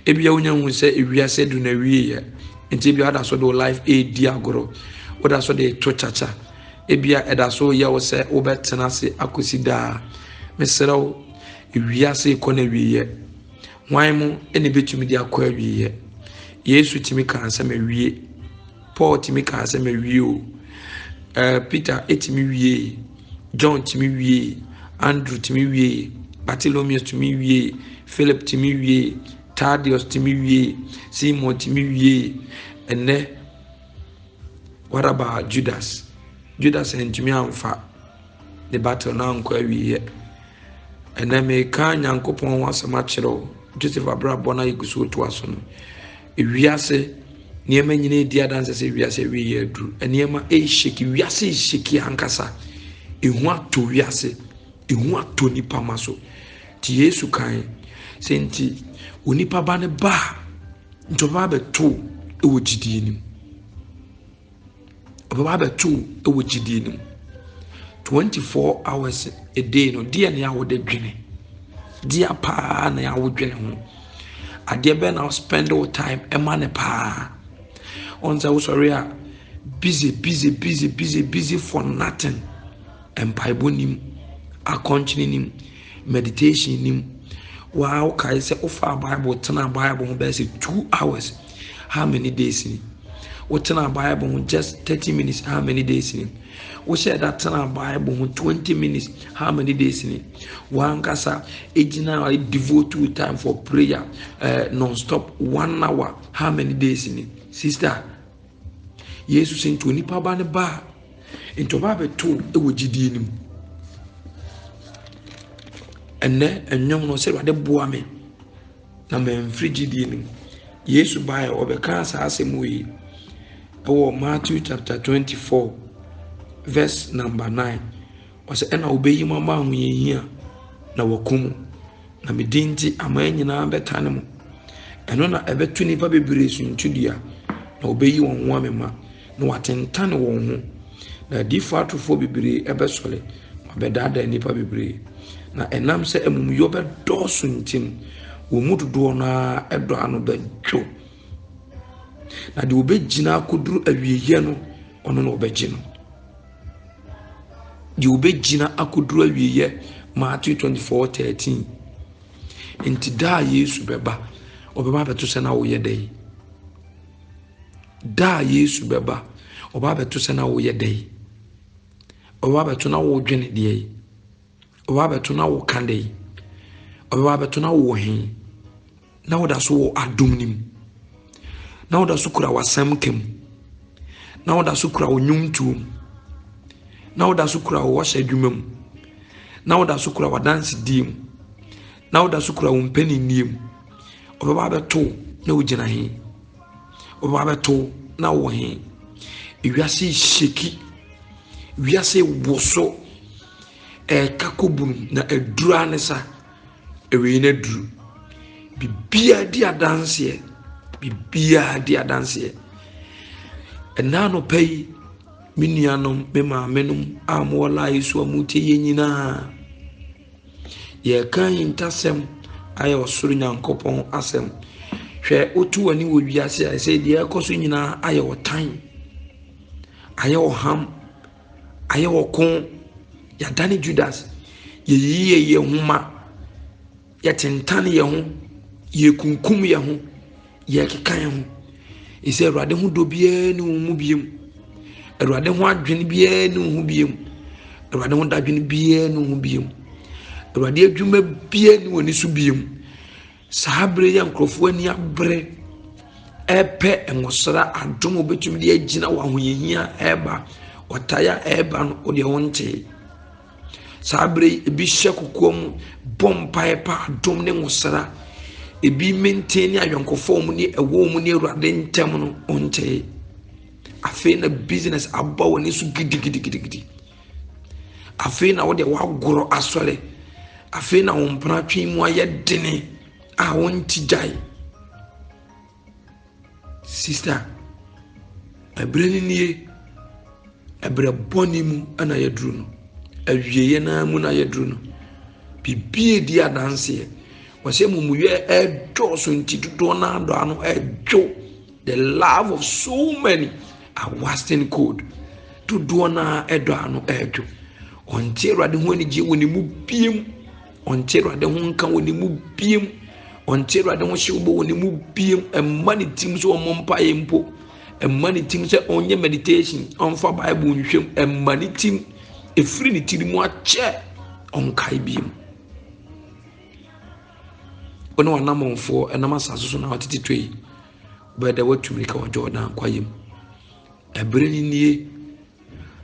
Ebia wonya hu se ewiase du na wiye enti bia da so do life di agoro woda so de to chacha ebia eda so ye wo se wo betena se akosi da mesrew ewiase ko na wiye wan mu ene betumi de akọ awiye Yesu timi kan se ma wiye Paul timi kan se ma wiye o Peter etimi wiye John timi wiye Andrew timi wiye Bartholomew timi wiye Philip timi wiye Thaddeus timi wiye Simon timi wiye ene what about Judas and timi amfa the battle na nkwa wiye ene me kan Nyankopon wasama kyerɛw Joseph abrabɔ na yiguso to aso no ewiase niema nyine di adanse se wiase wiye aduru niema sheki wiase sheki ankasa ehu ato wiase ehu ato nipa maso ti Yesu kan senti onipa ba ne ba ntoba beto ewo gidie nim oba beto ewo gidie nim 24 hours a day no dia ne awode dwene dia pa na awodwene ho ade be na spend all time e man pa on say sorry busy for nothing Bible nim a continuing meditation nim wow kai say ofa Bible tena Bible ho be say 2 hours how many days ni wotena Bible just 30 minutes how many days ni we share that tena Bible 20 minutes how many days ni one kasa ejina I devote to time for prayer non-stop 1 hour how many days ni sister Jesus into nipa ba ne ba into ba beto ewo gidie nim enne enyom no se wade boa me na me mfri gidie nim Yesu ba e obeka asasem yi ewo Matthew chapter 24 verse number 9 was ena obeyi mama hu yehia na wakum na medinti amanyina betane mu eno na ebetu nipa bebere suntudia na obeyi won ho amema na watentane won ho na difo atofo bebere ebesole obedada nipa bebere na enam se emumyo bedo suntim wo mudodo na edo ano bedwo na de obegina akuduru awieye no ono no obegino de obegina akuduru awieye Matthew 24:13 enti da Yesu beba obeba beto se na wo yedai da Yesu beba oba beto se na wo yedai oba beto na wo dwene de oba beto na wo kande oba beto na wo hin na wo da so wo adom nim na wo da so kura wasam kem na wo da so kura onyumtuom na wo da so kura wo hyadwumam na wo da so kura wadanse dim na wo da so kura wo mpani niem oba beto na wo gina hin oba beto na wo hin ewiase sheki wiase woso kakobun na edura ne sa ewe ne duru bibia di adanse ena no pay minianom be ma menum amola Yesu amutie yenyina ye kan intasem aye osoro Nyankopon asem hwe otu ani wo wiase ai say de ekoso nyina aye otan aye oham aye okon ya dani Judas ye huma ya tentane ye ho ye kunkum ye ho ye kekan ho ise Awurade ho do bia ni mu biem Awurade ho adwene bia ni hu biem Awurade ho dadwene bia ni hu biem Awurade adwuma bia ni woni so biem sahabre ya nkrofo ani abre epe engosra adom obetumi de agina wa hoyehia eba otaya eba no ode wonte sahabre ebi hye kokom bompa epa adom ne ngosra ebi maintain ayonkofo mu ni ewo mu ni Awurade ntem no onte afi na business abba woni so gidi afi na wode wagoro asore afi na wompra twi mu ayedene a wonti jai sister ebreni nie ebre boni mu ana yeduru no awieye na mu na yeduru no bibie di adanse wɔsɛ mumuye ɛdɔ so nti dodoɔ na adɔ ano ɛdwo. The love of so many are wasting cold. Dodoɔ na ɛdɔ ano ɛdwo. Ɔnte Awurade ho anigye wɔ ne mu biem. Ɔnte Awurade ho nka wɔ ne mu biem. Ɔnte Awurade ho hyew bɔ wɔ ne mu biem. Ɛmma ne tim sɛ ɔmmɔ mpaeɛ mpo. Ɛmma ne tim sɛ ɔnyɛ meditation. Ɔmfa Bible nhwɛm. Ɛmma ne tim ɛfiri ne tiri mu akyɛ. Ɔnkae biem. Ɔne wanamonfoɔ ɛnam asase so na ɔtete twa yi. Bɛda watumi ka ɔgye ɔdan kwayem. Ɛbere ne nie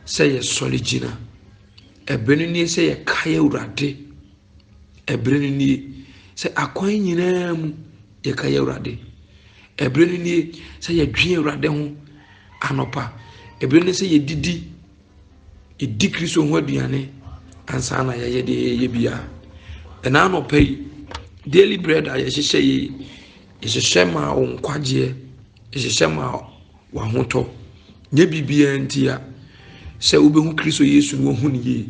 sɛ yɛ sɔre gyina. Ɛbere ne nie sɛ yɛ kae Awurade. Ɛbere ne nie sɛ akwan nyinaa mu yɛ kae Awurade. Ɛbere ne nie sɛ yɛ dwe Awurade ho anɔpa. Ɛbere ne sɛ yɛ didi Kristo ho aduane ansa na yɛyɛ de yɛ bia. Ɛna anɔpa yi daily bread a yɛhyehyɛ yi yɛhyehyɛ ma wo nkwagyeɛ, yɛhyehyɛ ma w'ahotɔ. Nyɛ biribiara nti a sɛ wobɛhu Kristo Yesu no wɔhu ne yie,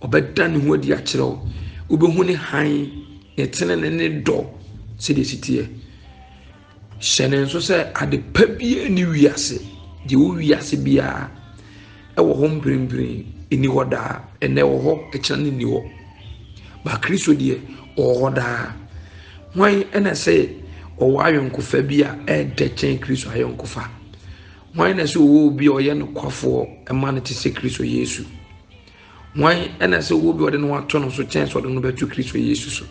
ɔbɛda ne ho adi akyerɛ wo. Wobɛhu ne han, ne tene ne dɔ sɛdeɛ siteɛ. Hyɛ ne nso sɛ ade pa biara ni wiase, deɛ wo wiase biara ɛwɔ hɔ mprempren, ɛni hɔ daa. Ɛnɛ wɔ hɔ, ɛkyerɛ ne ni hɔ. Ba Kristo deɛ ɔwɔ hɔ daa. Hwan ɛna sɛ ɔwɔ ayɔnkofa bi a ɛɛdɛ kyɛn Kristo ayɔnkofa? Hwan ɛna sɛ ɔwɔ obi a ɔyɛ nokwafoɔ ɛma no te sɛ Kristo Yesu? Hwan ɛna sɛ ɔwɔ obi a ɔde no ato no so kyɛn sɛ ɔde no bɛto Kristo Yesu so?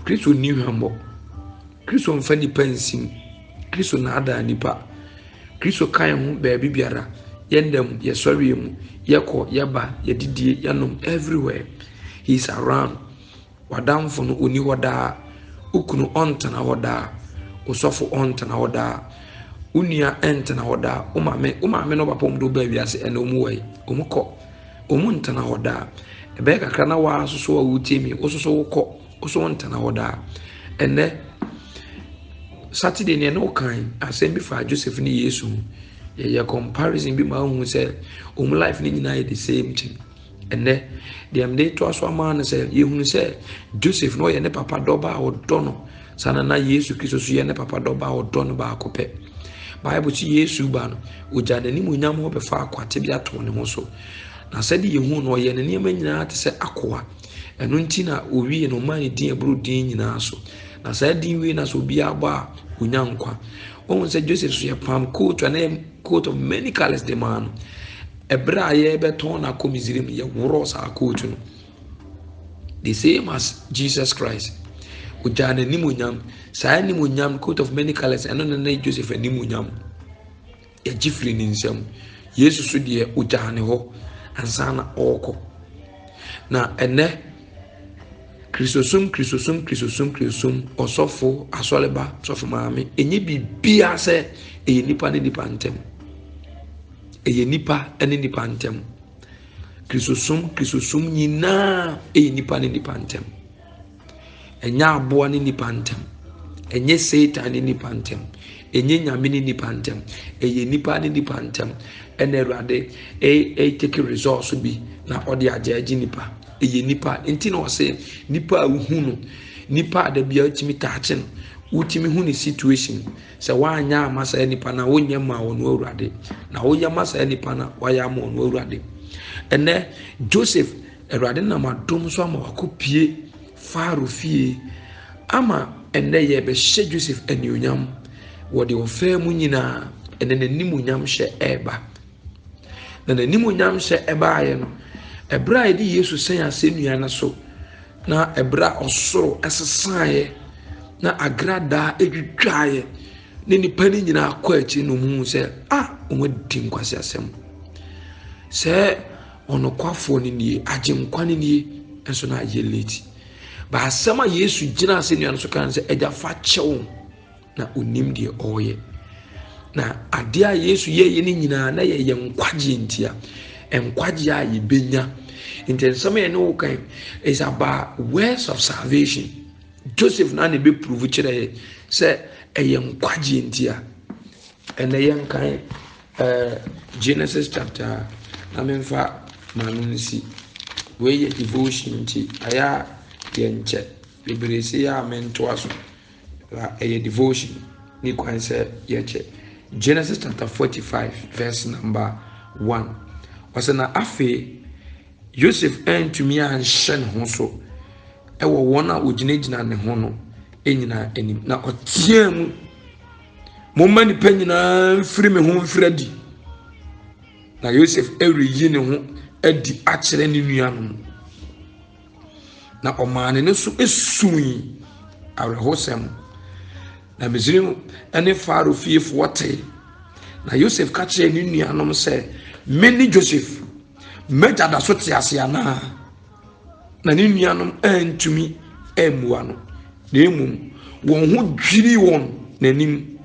Kristo ni hwammɔ. Kristo mfa nipa nsim. Kristo na ada nipa. Kristo kan ho baabi biara. Yɛndam, yɛsɔre mu, yɛkɔ, yɛba, yɛdidie, yɛnom, everywhere. He is around. Wadamfo no oni hɔ daa. Ukunu ɔntena hɔ daa. Osɔfo ɔntena hɔ daa. Unia ɛntena hɔ daa. Umame no papa do ba wiase ɛna ɔmu wɔ yi. Ɔmu kɔ. Ɔmu ntena hɔ daa. Ɛbɛyɛ kakra na waa soso a wotie mi. Ososo wokɔ. Oso ntena hɔ daa. Ɛnɛ Saturday ne no kan asɛm bi fa Joseph ne Yesu. Yɛyɛ comparison bi ma hu sɛ ɔmu life ne nyinaa yɛ the same thing. Ɛnɛ deɛ mde to aso ama no sɛ yɛhunu sɛ Joseph no yɛ ne papa dɔba a ɔdɔ no sana na Yesu Kristo so yɛ ne papa dɔba a ɔdɔ no baako pɛ. Bible si Yesu ba no ogya n'anim onyam ho bɛfa akwate bi ato ne ho so. Na sɛde yɛhu no ɔyɛ ne nneɛma nyinaa te sɛ akoa. Ɛno nti na owie no ma ne din aburo din nyinaa so. Na sɛ din wie na so obi abɔ a onya nkwa. Wɔn sɛ Joseph so yɛ palm coat and coat of many colors de man. Ebra ye beton na komisrim ye woro sa coat no. The same as Jesus Christ. Ujane ni munyam, sa ni munyam coat of many colors eno na Joseph ni munyam. Ye jifri ni nsem. Yesu so de ujane ho ansa na ɔkɔ. Na ene Kristosum osofo asoleba sofo maame enye bibia se eye nipa ne nipa ntem. Eye nipa ene nipa ntem. Kristosum nyina eye nipa ne nipa ntem. Enya aboa ne nipa ntem. Enye Satan ne nipa ntem. Enye nyame ne nipa ntem. Eye nipa ne nipa ntem. Ene Awurade take resource bi na ode agyaji nipa. Eye nipa enti na ɔse nipa uhu no nipa da bia utimi taache no utimi hu ne situation sɛ wanya amasa nipa na wonyɛ ma wo no Awurade na woyɛ masa nipa na wayɛ ma wo no Awurade. Ene Joseph Awurade na madom so ama wakopie Faro fie ama ene ye be hye Joseph anionyam wo de ofa mu nyina ene nanim onyam hye eba na nanim onyam hye eba aye no ebra edi Yesu sen asennua na so na ebra osoro esesaye na agrada edwudwaye ne nipa ni nyina akọ achi no mu se omadi nkwase asem se onokwafo ni nie agyenkwane nie enso na aye late ba asem a Yesu gina asennua no so kan se eja fa kyew na onim de oye na ade a Yesu ye ni nyina na ye nkwagye ntia enkwagye a ye benya intensame no kan is about words of salvation. Joseph na ne be prove kire say eye nkwagye ntia ene yen kan Genesis chapter na memfa manunsi we ye devotion nti aya ye nche bebree ya mento aso la devotion ni kwan sɛ yɛkyɛ. Genesis chapter 45 verse number 1. Ɔsɛ na afei Joseph antumi anhyɛ ne ho so ɛwɔ wɔn a ogyinagyina ne ho no nyinaa anim, na ɔteɛ mu, momma nipa nyinaa mfiri me ho mfiri adi. Na Joseph ɛreyi ne ho adi akyerɛ ne nuanom, na ɔmaa ne so esui awerɛhosɛm. Na Misraim ne Pharaoh fiefoɔ te, na Joseph ka kyerɛ ne nuanom sɛ, mene Joseph, mɛgya da so te ase anaa? Na ne nuanom antumi ammua no, na mmom wɔn ho dwiri wɔn n'anim.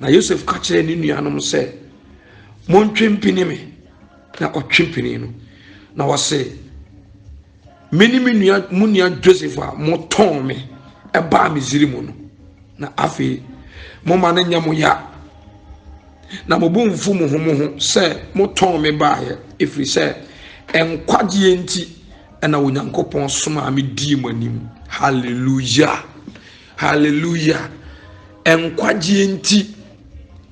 Na Joseph ka kyerɛ ne nuanom sɛ, montwe mpini me. Na ɔtwe mpini no, na wɔse, mene mu nua Joseph a motɔn me ɛbaa Misraim no. Na afei moma no nyɛ mo ya, na mobu mfu mo ho sɛ motɔn me baeɛ, ɛfiri sɛ ɛnkwagyeɛ nti ɛna Onyankopɔn soma me dii mo anim. Hallelujah, hallelujah. Ɛnkwagyeɛ nti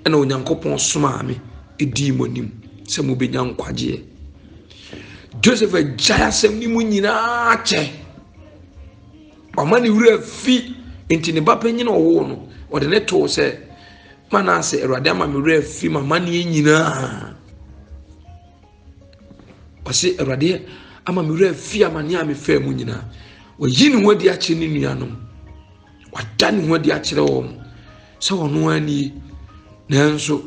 ɛna Onyankopɔn soma me dii mo anim sɛ mobɛnya nkwagyeɛ. Joseph agyae asɛm ne mu nyinaa kyɛ, ɔma ne wura fi. Nti ne ba panyin ɔwɔ no, ɔde ne too sɛ, Manase, Awurade ama me wura fi mama ne nyinaa. Ɔse Awurade ama me wura fi amane a me fa mu nyinaa. Wɔyi ne ho adi akyerɛ ne nuanom, wada ne ho adi akyerɛ wɔn sɛ ɔno ani, nanso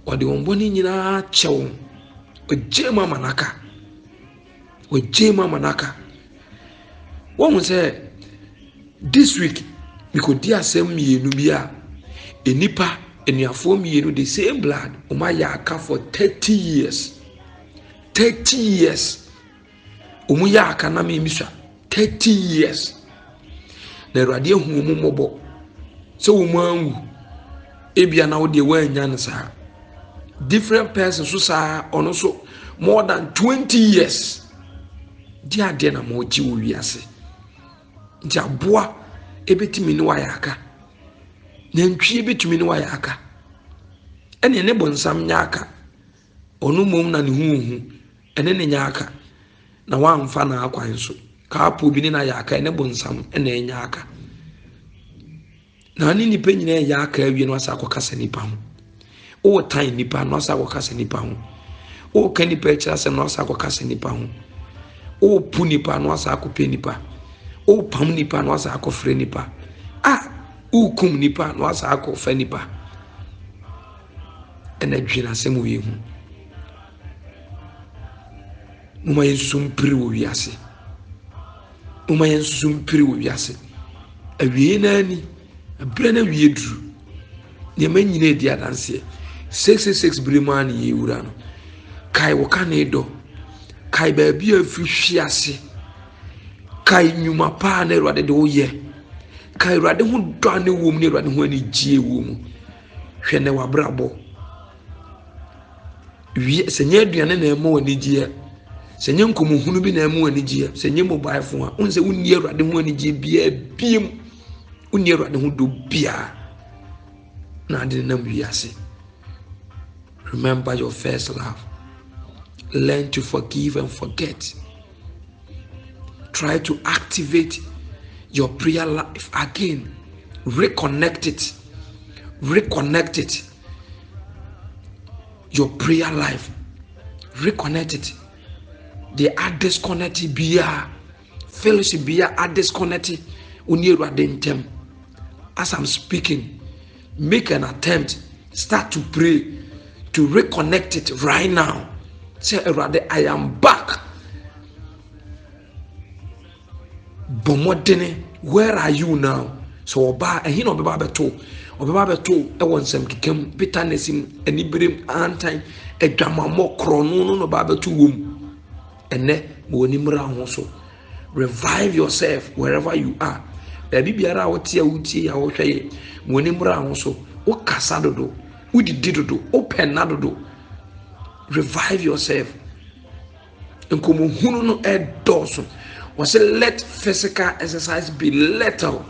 ɔde wɔn bɔne nyinaa kyɛ wɔn. Ɔgye mu amanaka, ɔgye mu amanaka. Wɔn sɛ this week mikodi asɛm mmienu bi a enipa enuafoɔ mmienu the same blood ɔma yɛ aka for 30 years. 30 years ɔmo yɛ aka na me misua 30 years. Na Awurade ehu ɔmo mmɔbɔ sɛ ɔmo anwu ebia na wo de wanya ne saa. Different persons so saa ɔno so more than 20 years. Di ade na mo gye wo wiase. Nti aboa ebetimi ne wayɛ aka, na ntwie betumi ne wayɛ aka, ɛne ne bonsam nya aka, ɔno mom na ne huhu ɛne ne nya aka, na wamfa na akwan so kaapo bi ne na yɛ aka, ɛne bonsam ɛne nya aka. Na ne nipa nyina yɛ aka awie no asa akɔkasa nipa ho, o tan nipa no asa akɔkasa nipa ho, o ka nipa kyerɛ asɛm no asa akɔkasa nipa ho, o pu nipa no asa akɔpɛ nipa, o pam nipa no asa akɔfrɛ nipa, o kum nipa no asa akɔfa nipa. Ɛna dwina asɛm wo yɛ hu. Moma yɛnsusu mpiri wɔ wiase, moma yɛnsusu mpiri wɔ wiase. Awie na ani abere na wie duru, nneɛma nyina edi adanseɛ. 666 bere mu ani yɛ wura no, kae wo ka ne dɔ, kae baabi a fi hwe ase, kae nyuma pa na Awurade de wo yɛ, kae Awurade ho dɔ ne wom, ne Awurade ho ani gye wo mu. Hwɛ ne wabrabɔ wie sɛ nyɛ aduane na ɛma w'ani gye, sɛ nyɛ nkɔmɔhunu bi na ɛma w'ani gye, sɛ nyɛ mobile phone a wonsɛ wonni Awurade ho ani gye bia biem, wonni Awurade ho dɔ bia na ade nam wiase. Remember your first love. Learn to forgive and forget. Try to activate your prayer life again. Reconnect it. Reconnect it. Your prayer life. Reconnect it. They are disconnected. Fellowship are disconnected. As I'm speaking, make an attempt. Start to pray to reconnect it right now. Say, I am back. Bomodene, where are you now? So oba he no beba beto e won sam kikem bitanesim anibrem antan adwamamo krono no ba beto wom ene mo ni mra ho so. Revive yourself wherever you are. Baby biara wote awutie ya wo hweye mo ni mra ho so wo kasa dodo wo didi dodo open na dodo. Revive yourself. Nkomo hunu no edoso Was say let physical exercise be little.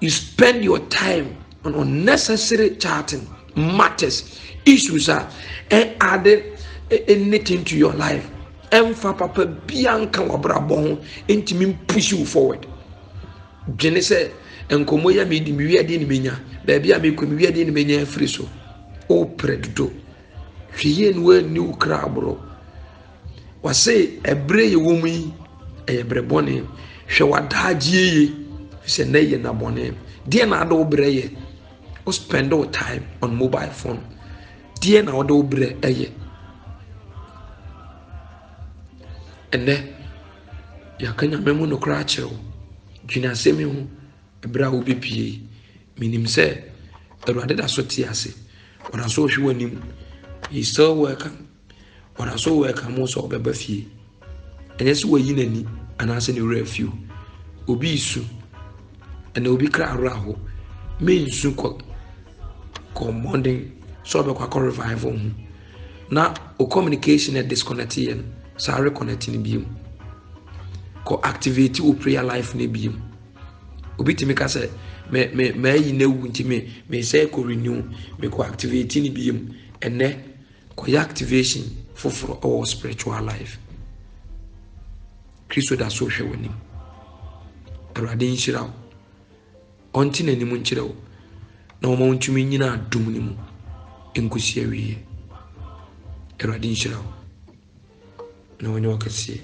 You spend your time on unnecessary chatting, matters, issues and add anything to your life. And for papa bianca wabrabon intimi push you forward. Jene say enkomo ya me di mi wiade ni menya. Baby a me ko mi wiade ni menya free so. O predo. Hwiye nwa new crabro. Wase ebre ye wo mu yi ebre bone hwe wadagye se na ye na bone de na ado bre ye o spend all time on mobile phone de na ado bre eye ene ya kanya memu no kra chew dwina semi ho ebra wo bepie minim se erade da so ti ase ona so hwe wanim he still working ona so work mo so obeba fie enye so wayi nani anase ne refu obi isu ene obi kra araho me nsu ko morning so be kwa revival na o communication and disconnecting sa reconnecting bi ko activate o prayer life ne bi obi timi ka se me yi na wu ntimi me say ko renew me ko activate ni bi ene ko activation for our spiritual life. Kristo da so hwe woni awurade nhyira onti na nimu nkyira wo na wo ntumi nyina adum ni mu enkusi awie awurade nhyira wo na wonye wakase